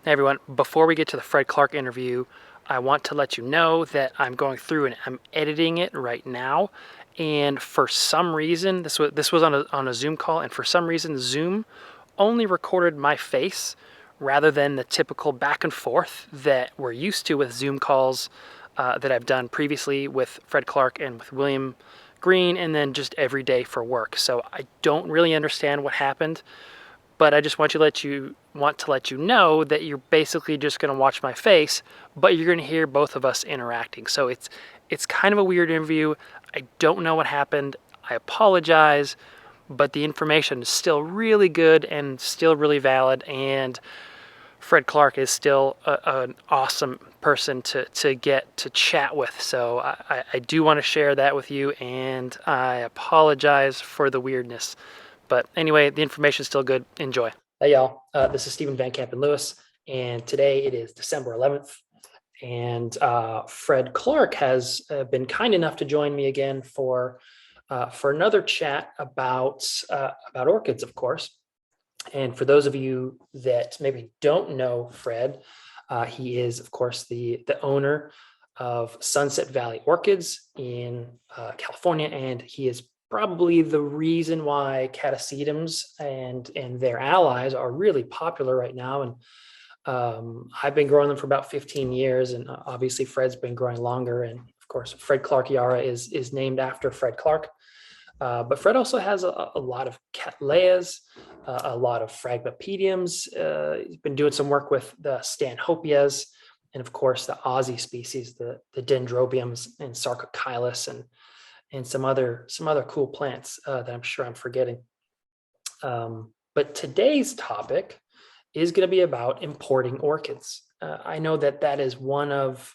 Hey everyone, before we get to the Fred Clarke interview, I want to let you know that I'm going through and I'm editing it right now. And for some reason, this was on a Zoom call, and for some reason, Zoom only recorded my face rather than the typical back and forth that we're used to with Zoom calls that I've done previously with Fred Clarke and with William Green, and then just every day for work. So I don't really understand what happened, but I just want to let you know that you're basically just going to watch my face, but you're going to hear both of us interacting. So it's kind of a weird interview. I don't know what happened. I apologize, but the information is still really good and still really valid, and Fred Clarke is still an awesome person to get to chat with. So I do want to share that with you, and I apologize for the weirdness. But anyway, the information is still good. Enjoy. Hey, y'all. This is Stephen Van Kampen-Lewis, and today it is December 11th. And Fred Clarke has been kind enough to join me again for another chat about orchids, of course. And for those of you that maybe don't know Fred, he is, of course, the owner of Sunset Valley Orchids in California, and he is probably the reason why Catasetums and their allies are really popular right now. And I've been growing them for about 15 years, and obviously Fred's been growing longer. And of course, Fred Clarkiara is named after Fred Clarke. But Fred also has a lot of Cattleyas, a lot of Phragmipediums. He's been doing some work with the Stanhopeias, and of course the Aussie species, the Dendrobiums and Sarcochilus, and some other cool plants that I'm sure I'm forgetting. But today's topic is going to be about importing orchids. I know that is one of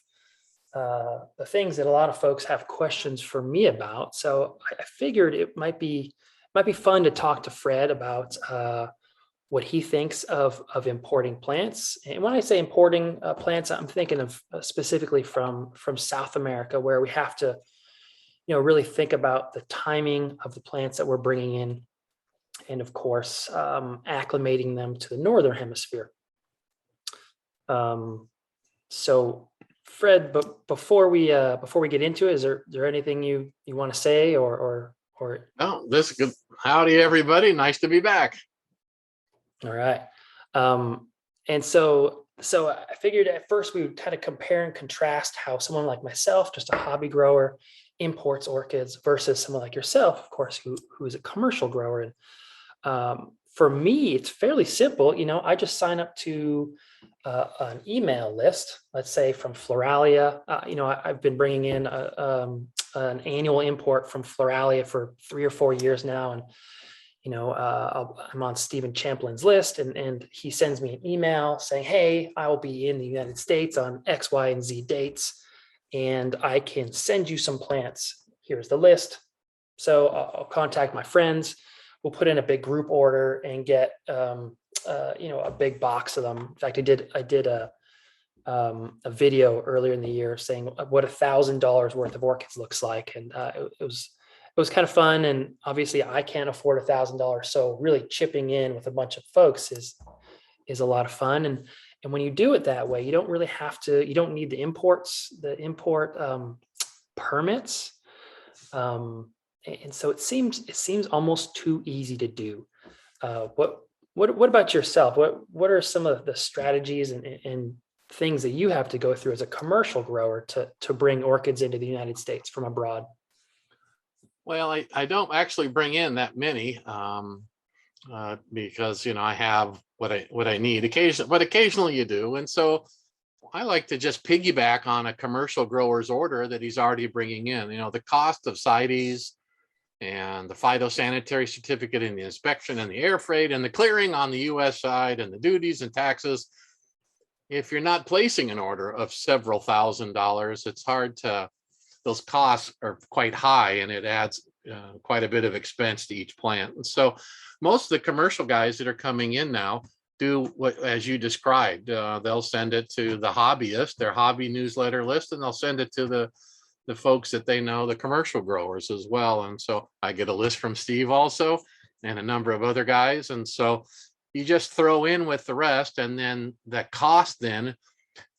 the things that a lot of folks have questions for me about. So I figured it might be fun to talk to Fred about what he thinks of importing plants. And when I say importing plants, I'm thinking of specifically from South America, where we have to really think about the timing of the plants that we're bringing in, and of course, acclimating them to the northern hemisphere. So, Fred, but before we get into it, is there anything you want to say or? Oh, this is good. Howdy, everybody. Nice to be back. All right. And so I figured at first we would kind of compare and contrast how someone like myself, just a hobby grower, imports orchids versus someone like yourself, of course, who is a commercial grower. And for me, it's fairly simple. I just sign up to an email list, let's say from Floralia. I've been bringing in an annual import from Floralia for 3 or 4 years now. And, I'm on Stephen Champlin's list, and he sends me an email saying, hey, I will be in the United States on X, Y, and Z dates, and I can send you some plants. Here's the list. So I'll contact my friends. We'll put in a big group order and get, a big box of them. In fact, I did a video earlier in the year saying what $1,000 worth of orchids looks like, and it was kind of fun. And obviously, I can't afford $1,000, so really chipping in with a bunch of folks is a lot of fun. And when you do it that way, you don't really have to. You don't need the import permits. And so it seems almost too easy to do. What about yourself? What are some of the strategies and things that you have to go through as a commercial grower to bring orchids into the United States from abroad? Well, I don't actually bring in that many because I have what I need occasionally you do, and so I like to just piggyback on a commercial grower's order that he's already bringing in. The cost of CITES and the phytosanitary certificate and the inspection and the air freight and the clearing on the U.S. side and the duties and taxes. If you're not placing an order of several $1,000s, it's hard to. Those costs are quite high, and it adds quite a bit of expense to each plant. And so most of the commercial guys that are coming in now do what, as you described, they'll send it to the hobbyist, their hobby newsletter list, and they'll send it to the folks that they know, the commercial growers as well. And so I get a list from Steve also and a number of other guys. And so you just throw in with the rest, and then the cost then,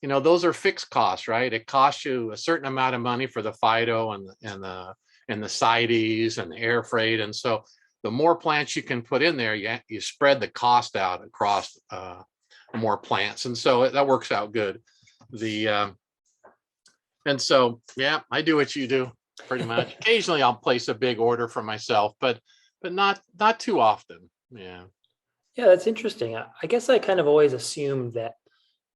those are fixed costs, right? It costs you a certain amount of money for the phyto and the CITES and the air freight. And so the more plants you can put in there, you spread the cost out across more plants. And so that works out good. And so, yeah, I do what you do pretty much. Occasionally I'll place a big order for myself, but not too often. Yeah. Yeah, that's interesting. I guess I kind of always assumed that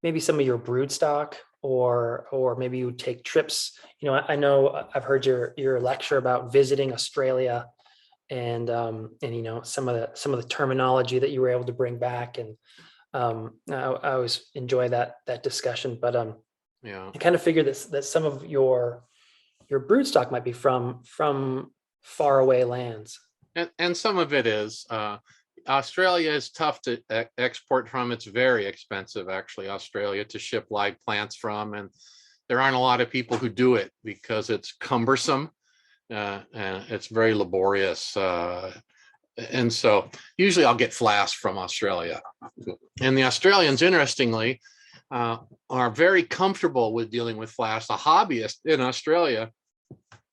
maybe some of your brood stock, or maybe you would take trips. I know I've heard your lecture about visiting Australia, and some of the terminology that you were able to bring back, and I always enjoy that discussion. But Yeah. I kind of figured that some of your brood stock might be from far away lands. And some of it is. Australia is tough to export from. It's very expensive, actually, Australia, to ship live plants from. And there aren't a lot of people who do it because it's cumbersome. And it's very laborious. And so usually I'll get flasks from Australia. And the Australians, interestingly, are very comfortable with dealing with flasks. A hobbyist in Australia,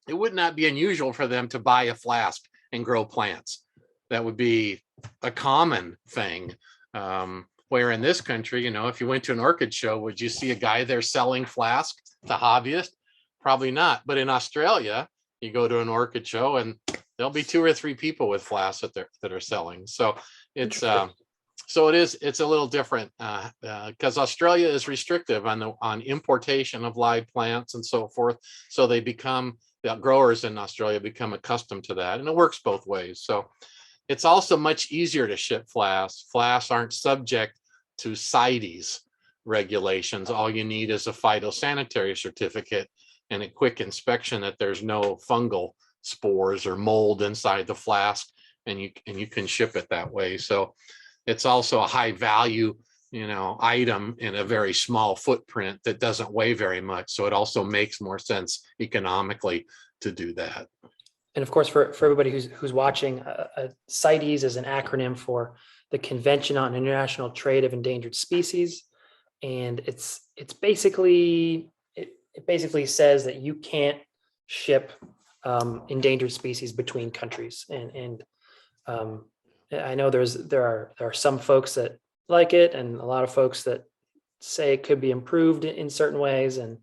it would not be unusual for them to buy a flask and grow plants. That would be a common thing. Where in this country, if you went to an orchid show, would you see a guy there selling flask to hobbyists? Probably not. But in Australia, you go to an orchid show and there'll be 2 or 3 people with flasks that are selling. So it's it's a little different because Australia is restrictive on importation of live plants and so forth. So the growers in Australia become accustomed to that, and it works both ways. So it's also much easier to ship flasks. Flasks aren't subject to CITES regulations. All you need is a phytosanitary certificate and a quick inspection that there's no fungal spores or mold inside the flask, and you can ship it that way. So it's also a high value, item in a very small footprint that doesn't weigh very much. So it also makes more sense economically to do that. And of course, for everybody who's watching, CITES is an acronym for the Convention on International Trade of Endangered Species, and it basically says that you can't ship endangered species between countries. And I know there are some folks that like it, and a lot of folks that say it could be improved in certain ways, and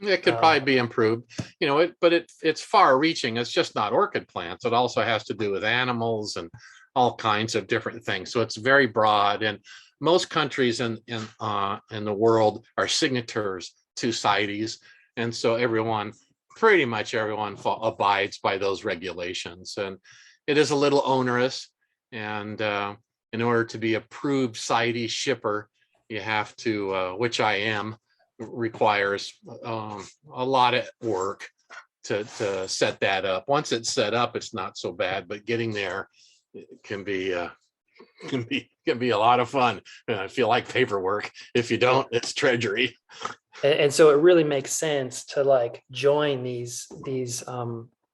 it could probably be improved, but it's far reaching. It's just not orchid plants. It also has to do with animals and all kinds of different things. So it's very broad, and most countries in the world are signatories to CITES. And so pretty much everyone abides by those regulations. And it is a little onerous. And in order to be approved CITES shipper, you have to, which I am, requires a lot of work to set that up. Once it's set up, it's not so bad, but getting there can be a lot of fun. I feel like paperwork. If you don't, it's treasury. And so it really makes sense to join these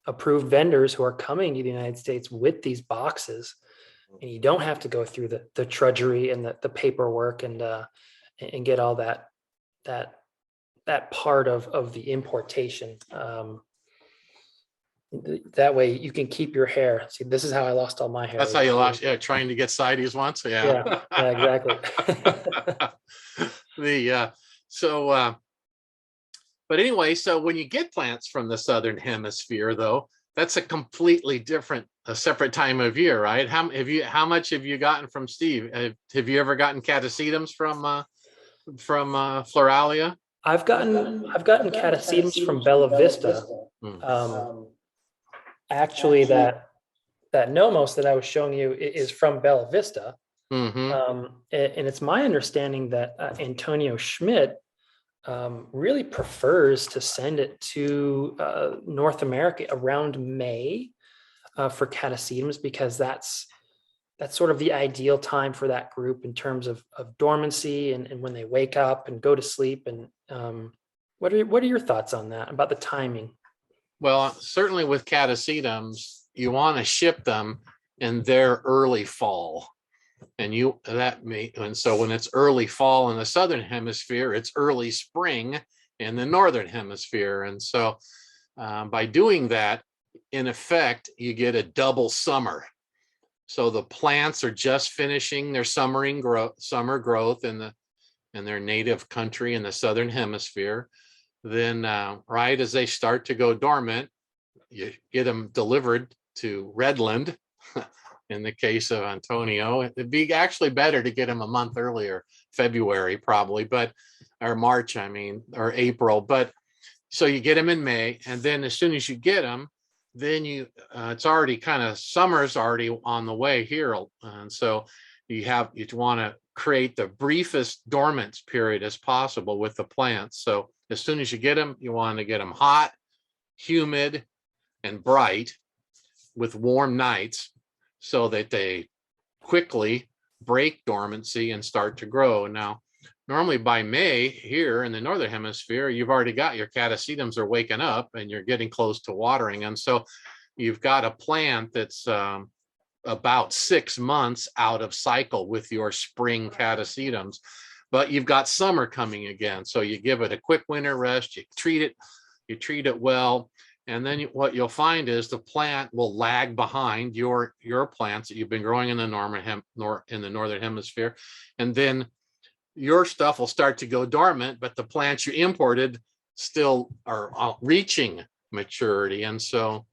approved vendors who are coming to the United States with these boxes, and you don't have to go through the trudgery and the paperwork and get all that part of the importation. That way you can keep your hair. See, this is how I lost all my hair. That's how you lost. Yeah, trying to get CITES once. Yeah, exactly. But anyway, so when you get plants from the southern hemisphere, though, that's a completely a separate time of year, right? How much have you gotten from Steve? Have you ever gotten Catasetums from Floralia? I've gotten Catasetums from Bella Vista. Actually, that Nomos that I was showing you is from Bella Vista. Mm-hmm. And it's my understanding that Antonio Schmidt really prefers to send it to North America around May for Catasetums, because that's sort of the ideal time for that group in terms of dormancy and when they wake up and go to sleep. And what are your thoughts on that, about the timing? Well, certainly with Catasetums, you want to ship them in their early fall. and so when it's early fall in the southern hemisphere, it's early spring in the northern hemisphere. And so by doing that, in effect, you get a double summer. So the plants are just finishing their summer growth in their native country in the southern hemisphere. Then right as they start to go dormant, you get them delivered to Redland. In the case of Antonio, it'd be actually better to get them a month earlier, February probably, or March, I mean, or April. But so you get them in May, and then as soon as you get them, then it's already kind of, summer's already on the way here. And so you want to create the briefest dormant period as possible with the plants. So as soon as you get them, you want to get them hot, humid, and bright with warm nights, so that they quickly break dormancy and start to grow. Now, normally by May here in the northern hemisphere, you've already got your catasetums are waking up and you're getting close to watering. And so you've got a plant that's about 6 months out of cycle with your spring catasetums, but you've got summer coming again. So you give it a quick winter rest, you treat it well. And then what you'll find is the plant will lag behind your plants that you've been growing in the northern hemisphere. And then your stuff will start to go dormant, but the plants you imported still are reaching maturity. And so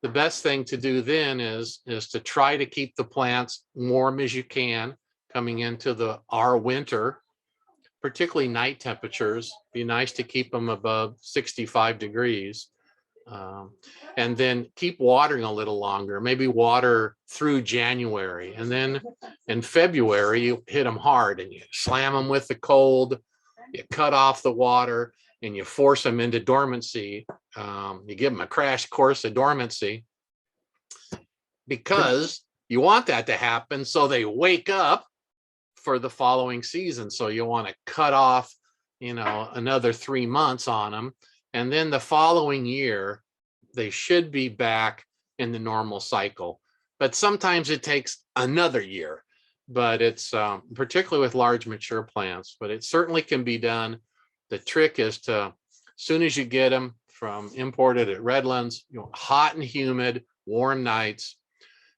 the best thing to do then is to try to keep the plants warm as you can coming into our winter, particularly night temperatures. Be nice to keep them above 65 degrees. And then keep watering a little longer, maybe water through January. And then in February, you hit them hard and you slam them with the cold, you cut off the water, and you force them into dormancy. You give them a crash course of dormancy because you want that to happen so they wake up for the following season. So you want to cut off, another 3 months on them. And then the following year, they should be back in the normal cycle. But sometimes it takes another year. But it's particularly with large mature plants, but it certainly can be done. The trick is to, as soon as you get them from imported at Redlands, hot and humid, warm nights,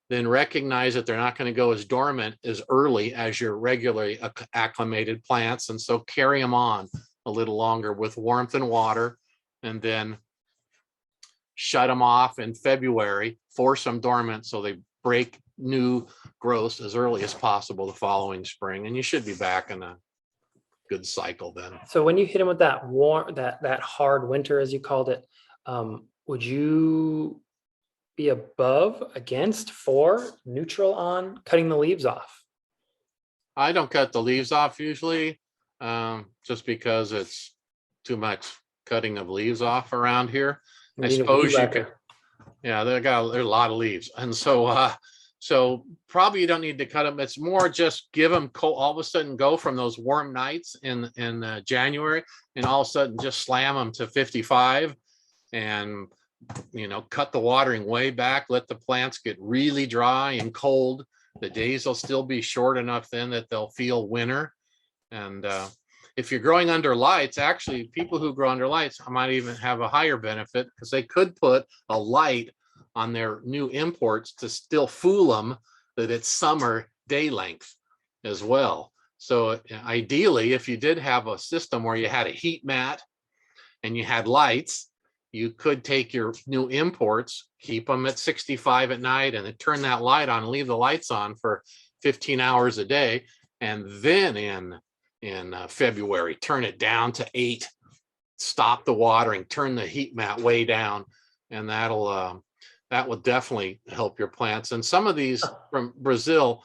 then recognize that they're not going to go as dormant as early as your regularly acclimated plants. And so carry them on a little longer with warmth and water, and then shut them off in February, force them dormant so they break new growth as early as possible the following spring. And you should be back in a good cycle then. So when you hit them with that that hard winter, as you called it, would you be above, against, for, neutral on cutting the leaves off? I don't cut the leaves off usually, just because it's too much cutting of leaves off around here. I suppose you could, yeah, there's a lot of leaves. And so probably you don't need to cut them. It's more just give them all of a sudden go from those warm nights in January, and all of a sudden just slam them to 55 and, cut the watering way back, let the plants get really dry and cold. The days will still be short enough then that they'll feel winter. And if you're growing under lights, actually people who grow under lights might even have a higher benefit, because they could put a light on their new imports to still fool them that it's summer day length as well. So ideally, if you did have a system where you had a heat mat and you had lights, you could take your new imports, keep them at 65 at night, and then turn that light on and leave the lights on for 15 hours a day. And then in February, turn it down to 8, stop the watering, turn the heat mat way down, and that will definitely help your plants. And some of these from Brazil,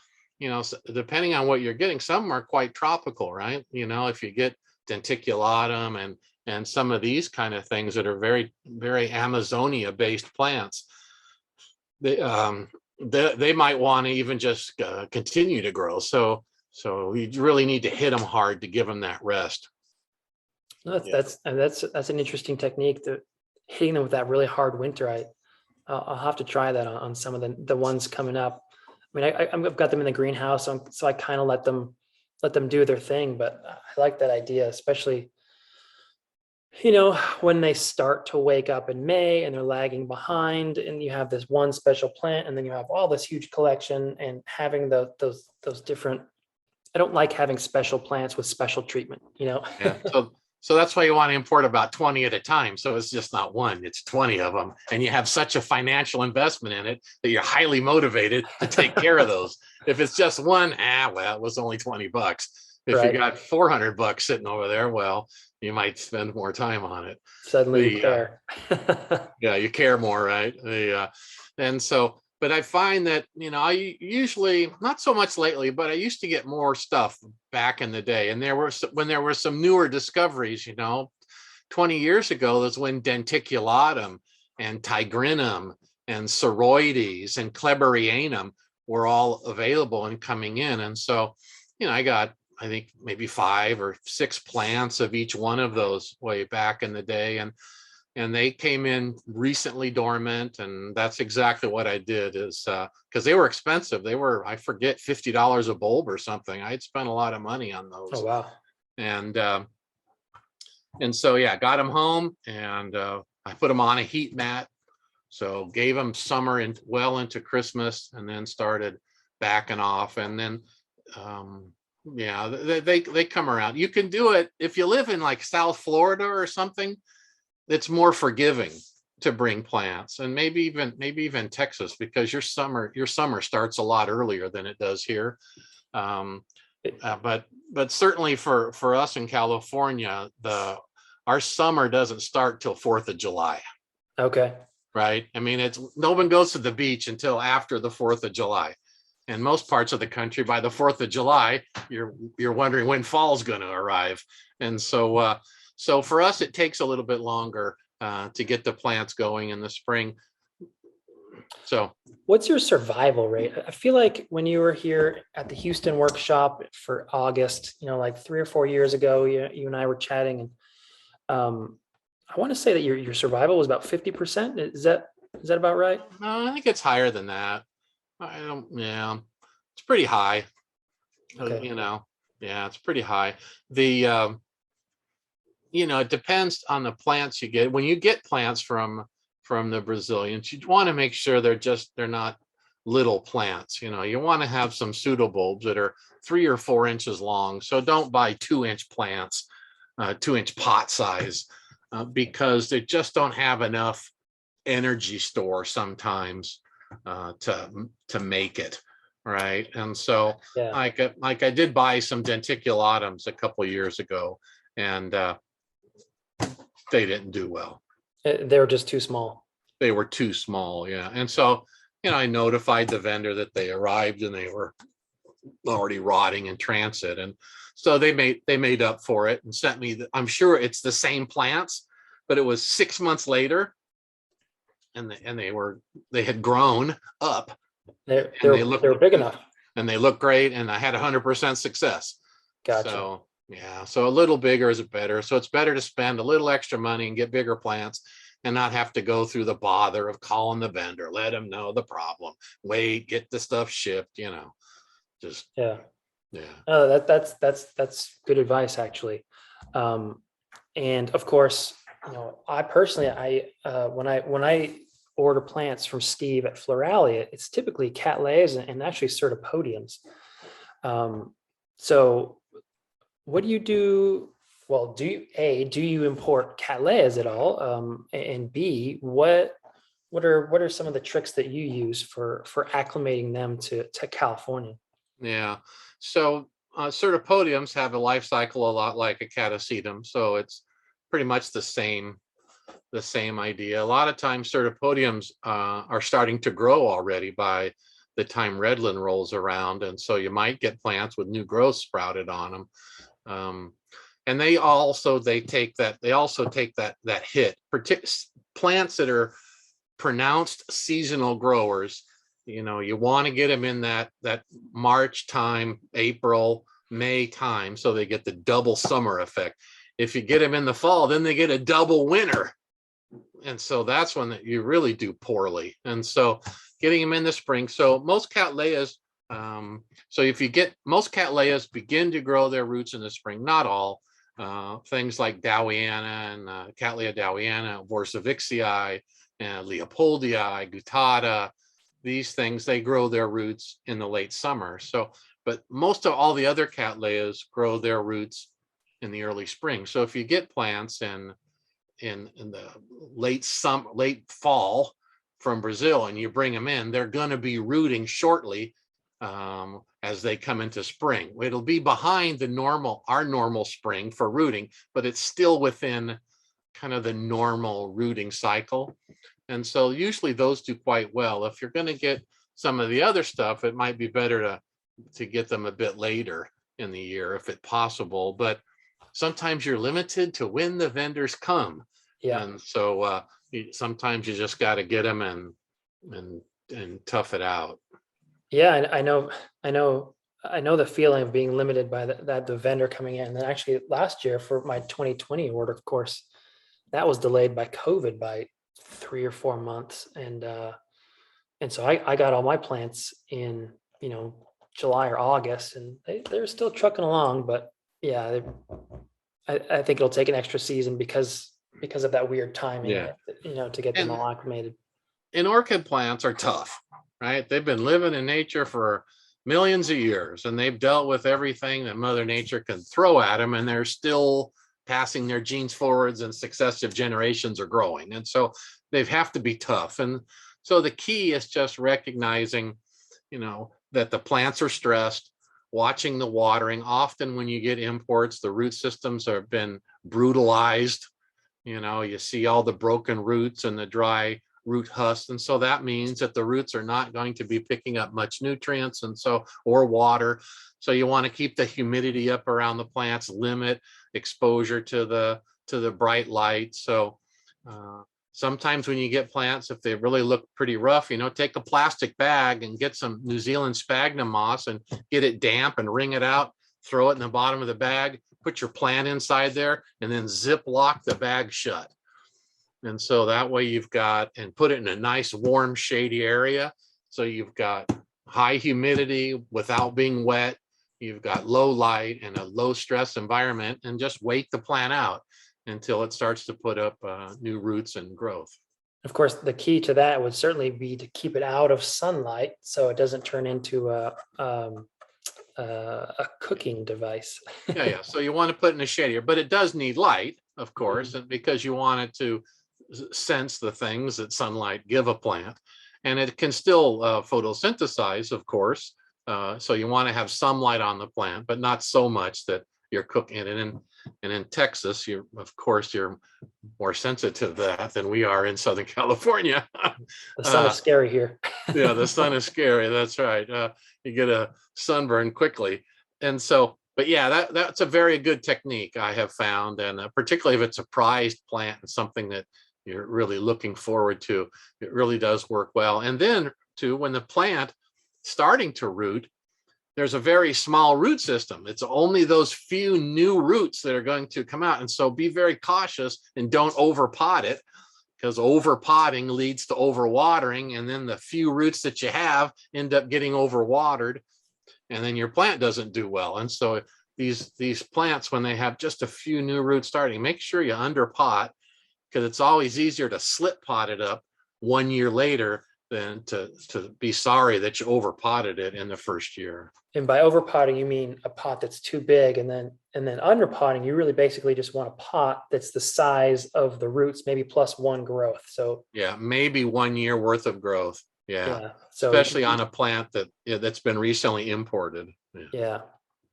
depending on what you're getting, some are quite tropical, right? If you get denticulatum and some of these kind of things that are very, very Amazonia based plants, they might want to even just continue to grow. So you really need to hit them hard to give them that rest. That's an interesting technique, hitting them with that really hard winter. I'll have to try that on some of the ones coming up. I mean, I've got them in the greenhouse, so I kind of let them do their thing. But I like that idea, especially, when they start to wake up in May and they're lagging behind, and you have this one special plant, and then you have all this huge collection, and having those different. I don't like having special plants with special treatment. Yeah. So that's why you want to import about 20 at a time. So it's just not one, it's 20 of them. And you have such a financial investment in it that you're highly motivated to take care of those. If it's just one, well, it was only $20. If you Right. got $400 sitting over there, well, you might spend more time on it. Suddenly you care. Yeah, you care more, right? And so, but I find that, I usually, not so much lately, but I used to get more stuff back in the day. And when there were some newer discoveries, 20 years ago, that's when denticulatum and tigrinum and ceroides and kleberianum were all available and coming in. And so, I got, I think maybe 5 or 6 plants of each one of those way back in the day. And they came in recently dormant, and that's exactly what I did, is because they were expensive. They were, I forget, $50 a bulb or something. I had spent a lot of money on those. Oh, wow. And so, yeah, got them home, and I put them on a heat mat. So gave them summer and well into Christmas, and then started backing off. And then, yeah, they come around. You can do it if you live in like South Florida or something. It's more forgiving to bring plants, and maybe even Texas, because your summer starts a lot earlier than it does here. But certainly for us in California, our summer doesn't start till 4th of July. Okay. Right. I mean, no one goes to the beach until after the 4th of July. In most parts of the country, by the 4th of July, you're wondering when fall's going to arrive. And so for us, it takes a little bit longer to get the plants going in the spring. So what's your survival rate? I feel like when you were here at the Houston workshop for August, like 3 or 4 years ago, you and I were chatting, and I want to say that your survival was about 50%. Is that about right? I think it's higher than that. Yeah, it's pretty high. Okay. Yeah, it's pretty high. It depends on the plants you get. When you get plants from the Brazilians, you want to make sure they're not little plants. You want to have some pseudobulbs that are 3 or 4 inches long. So don't buy 2-inch plants, 2-inch pot size, because they just don't have enough energy store sometimes to make it. Right. And so Yeah. like I did buy some denticulatums a couple of years ago, and they didn't do well. They were just too small. They were too small. Yeah. And so, I notified the vendor that they arrived and they were already rotting in transit. And so they made up for it and sent me, I'm sure it's the same plants, but it was 6 months later, and they had grown up. They were big enough. And they look great. And I had 100% success. Gotcha. So, yeah. So a little bigger is better. So it's better to spend a little extra money and get bigger plants and not have to go through the bother of calling the vendor, let them know the problem, wait, get the stuff shipped, just. Yeah. Yeah. Oh, that's good advice, actually. And of course, I personally, when I order plants from Steve at Floralia, it's typically Cattleyas and actually Certipodiums. So what do you do? Well, do you import Cattleyas at all? And B, what are some of the tricks that you use for acclimating them to California? Yeah. So Certipodiums have a life cycle a lot like a Catasetum. So it's pretty much the same idea. A lot of times Certipodiums are starting to grow already by the time Redland rolls around. And so you might get plants with new growth sprouted on them. And they also take that hit. Plants that are pronounced seasonal growers, you want to get them in that March time, April, May time, so they get the double summer effect. If you get them in the fall, then they get a double winter. And so that's when you really do poorly. And so getting them in the spring. So most Cattleyas So if you get, most Cattleyas begin to grow their roots in the spring, not all. Things like Dowiana and Cattleya dowiana, Vorsavixii, and Leopoldii, Gutata, these things, they grow their roots in the late summer. So, but most of all the other Cattleyas grow their roots in the early spring. So if you get plants in the late fall from Brazil and you bring them in, they're going to be rooting shortly as they come into spring. It'll be behind our normal spring for rooting, but it's still within kind of the normal rooting cycle. And so usually those do quite well. If you're going to get some of the other stuff, it might be better to get them a bit later in the year if it's possible. But sometimes you're limited to when the vendors come. Yeah. And so sometimes you just got to get them and tough it out. Yeah, I know the feeling of being limited by the vendor coming in. And then actually last year for my 2020 order, of course, that was delayed by COVID by 3 or 4 months. And so I got all my plants in, July or August, and they're still trucking along. But yeah, I think it'll take an extra season because of that weird timing, Yeah. to get them all acclimated. And orchid plants are tough, right? They've been living in nature for millions of years, and they've dealt with everything that Mother Nature can throw at them, and they're still passing their genes forwards, and successive generations are growing. And so they have to be tough. And so the key is just recognizing, that the plants are stressed, watching the watering. Often when you get imports, the root systems have been brutalized. You see all the broken roots and the dry root husks. And so that means that the roots are not going to be picking up much nutrients or water. So you want to keep the humidity up around the plants, limit exposure to the bright light. So sometimes when you get plants, if they really look pretty rough, take a plastic bag and get some New Zealand sphagnum moss and get it damp and wring it out, throw it in the bottom of the bag, put your plant inside there, and then zip lock the bag shut. And so that way you've got, and put it in a nice, warm, shady area. So you've got high humidity without being wet. You've got low light and a low stress environment, and just wait the plant out until it starts to put up new roots and growth. Of course, the key to that would certainly be to keep it out of sunlight so it doesn't turn into a cooking device. Yeah. So you want to put in a shadier, but it does need light, of course, because you want it to sense the things that sunlight give a plant. And it can still photosynthesize, of course. So you want to have some light on the plant, but not so much that you're cooking it. And in Texas, you're more sensitive to that than we are in Southern California. The sun is scary here. Yeah, the sun is scary. That's right. You get a sunburn quickly. And so, but yeah, that's a very good technique I have found. And particularly if it's a prized plant and something that you're really looking forward to, it really does work well. And then too, when the plant starting to root, there's a very small root system. It's only those few new roots that are going to come out. And so be very cautious and don't overpot it, because overpotting leads to overwatering. And then the few roots that you have end up getting overwatered, and then your plant doesn't do well. And so these plants, when they have just a few new roots starting, make sure you underpot, because it's always easier to slip pot it up 1 year later than to be sorry that you overpotted it in the first year. And by overpotting, you mean a pot that's too big, and then underpotting, you really basically just want a pot that's the size of the roots, maybe plus one growth. So yeah, maybe 1 year worth of growth. Yeah. So especially on a plant that's been recently imported. Yeah.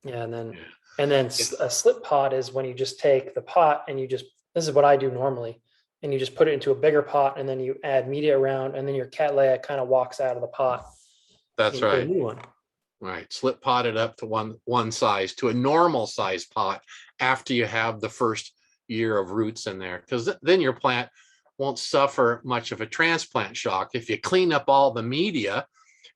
And then a slip pot is when you just take the pot and this is what I do normally, and you just put it into a bigger pot, and then you add media around, and then your Cattleya kind of walks out of the pot. That's right. A new one. Right. Slip pot it up to one size, to a normal size pot, after you have the first year of roots in there, because then your plant won't suffer much of a transplant shock. If you clean up all the media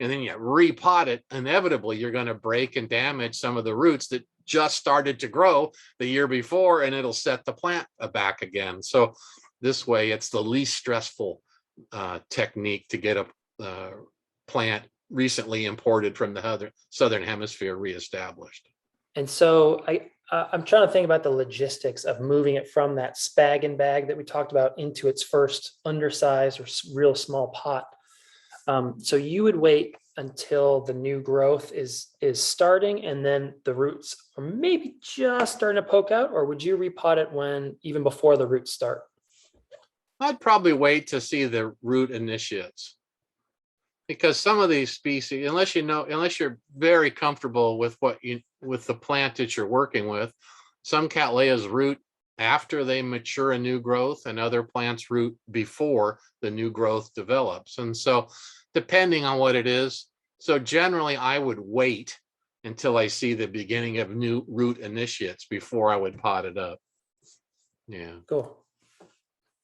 and then you repot it, inevitably you're going to break and damage some of the roots that just started to grow the year before, and it'll set the plant back again. So this way, it's the least stressful technique to get a plant recently imported from the southern hemisphere reestablished. And so I'm trying to think about the logistics of moving it from that spag and bag that we talked about into its first undersized or real small pot. So you would wait until the new growth is starting, and then the roots are maybe just starting to poke out, or would you repot it even before the roots start? I'd probably wait to see the root initiates, because some of these species, unless you're very comfortable with with the plant that you're working with, some Cattleyas root after they mature a new growth, and other plants root before the new growth develops. And so depending on what it is, so generally I would wait until I see the beginning of new root initiates before I would pot it up. Yeah. Cool.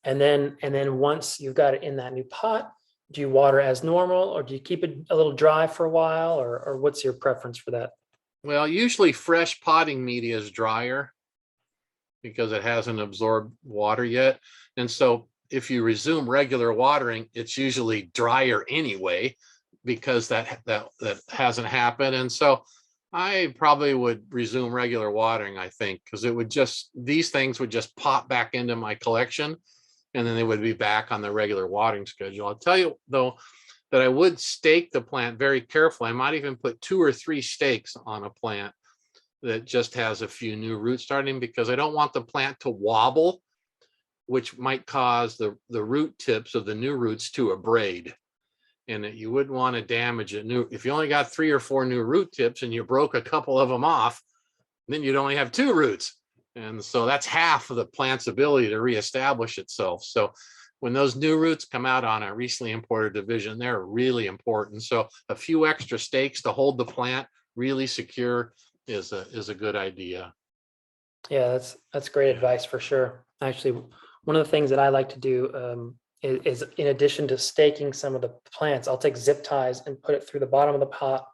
And then once you've got it in that new pot, do you water as normal, or do you keep it a little dry for a while, or what's your preference for that? Well, usually fresh potting media is drier because it hasn't absorbed water yet. And so if you resume regular watering, it's usually drier anyway, because that hasn't happened. And so I probably would resume regular watering, I think, because these things would just pop back into my collection, and then they would be back on the regular watering schedule. I'll tell you though, that I would stake the plant very carefully. I might even put 2 or 3 stakes on a plant that just has a few new roots starting, because I don't want the plant to wobble, which might cause the root tips of the new roots to abrade. And that you wouldn't want to damage it. If you only got 3 or 4 new root tips and you broke a couple of them off, then you'd only have 2 roots. And so that's half of the plant's ability to reestablish itself. So when those new roots come out on a recently imported division, they're really important. So a few extra stakes to hold the plant really secure is a good idea. Yeah, that's great advice for sure. Actually, one of the things that I like to do is in addition to staking some of the plants, I'll take zip ties and put it through the bottom of the pot,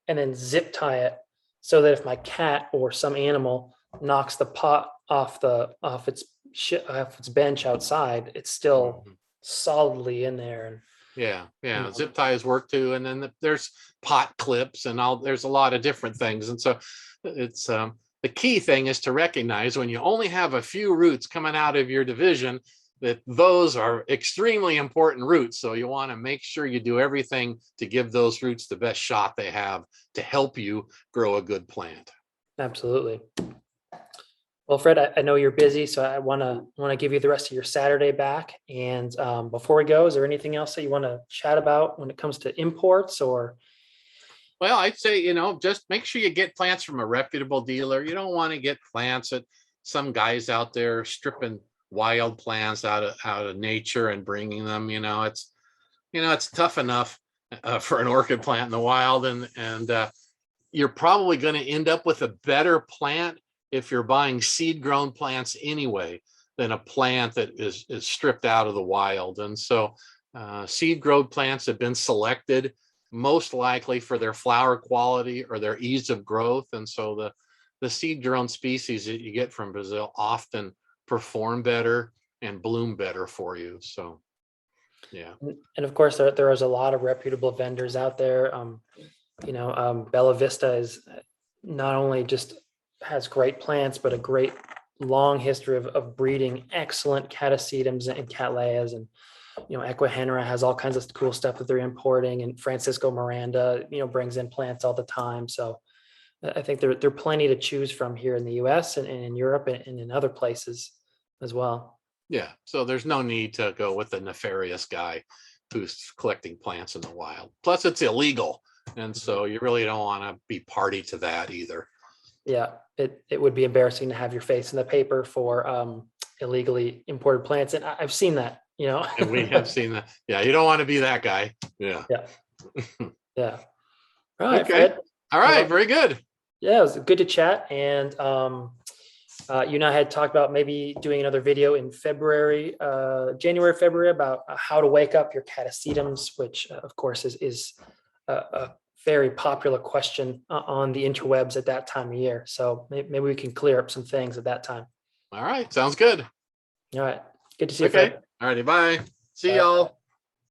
and then zip tie it so that if my cat or some animal knocks the pot off its bench outside, it's still solidly in there. Yeah. Zip ties work too. And then there's pot clips and there's a lot of different things. And so it's the key thing is to recognize when you only have a few roots coming out of your division, that those are extremely important roots. So you want to make sure you do everything to give those roots the best shot they have to help you grow a good plant. Absolutely. Well, Fred, I know you're busy, so I want to give you the rest of your Saturday back. And before we go, is there anything else that you want to chat about when it comes to imports or? Well, I'd say, just make sure you get plants from a reputable dealer. You don't want to get plants that some guys out there stripping wild plants out of nature and bringing them. It's tough enough for an orchid plant in the wild, and you're probably going to end up with a better plant if you're buying seed grown plants anyway than a plant that is stripped out of the wild. And so seed grown plants have been selected most likely for their flower quality or their ease of growth. And so the seed grown species that you get from Brazil often perform better and bloom better for you. So yeah. And of course there is a lot of reputable vendors out there. Bella Vista is not only just has great plants, but a great long history of breeding excellent Catasetums and Cattleyas. And Equihenera has all kinds of cool stuff that they're importing, and Francisco Miranda brings in plants all the time. So I think there are plenty to choose from here in the US and in Europe and in other places as well. Yeah, so there's no need to go with the nefarious guy who's collecting plants in the wild. Plus it's illegal, and so you really don't want to be party to that either. Yeah, it would be embarrassing to have your face in the paper for illegally imported plants, and I've seen that. And we have seen that. Yeah, you don't want to be that guy. Yeah. Yeah. All right, okay. Fred. All right, very good. Yeah, it was good to chat. And you and I had talked about maybe doing another video in January, February, about how to wake up your Catasetums, which of course is a very popular question on the interwebs at that time of year. So maybe we can clear up some things at that time. All right, sounds good. All right, good to see you, Fred. All righty, bye. See y'all.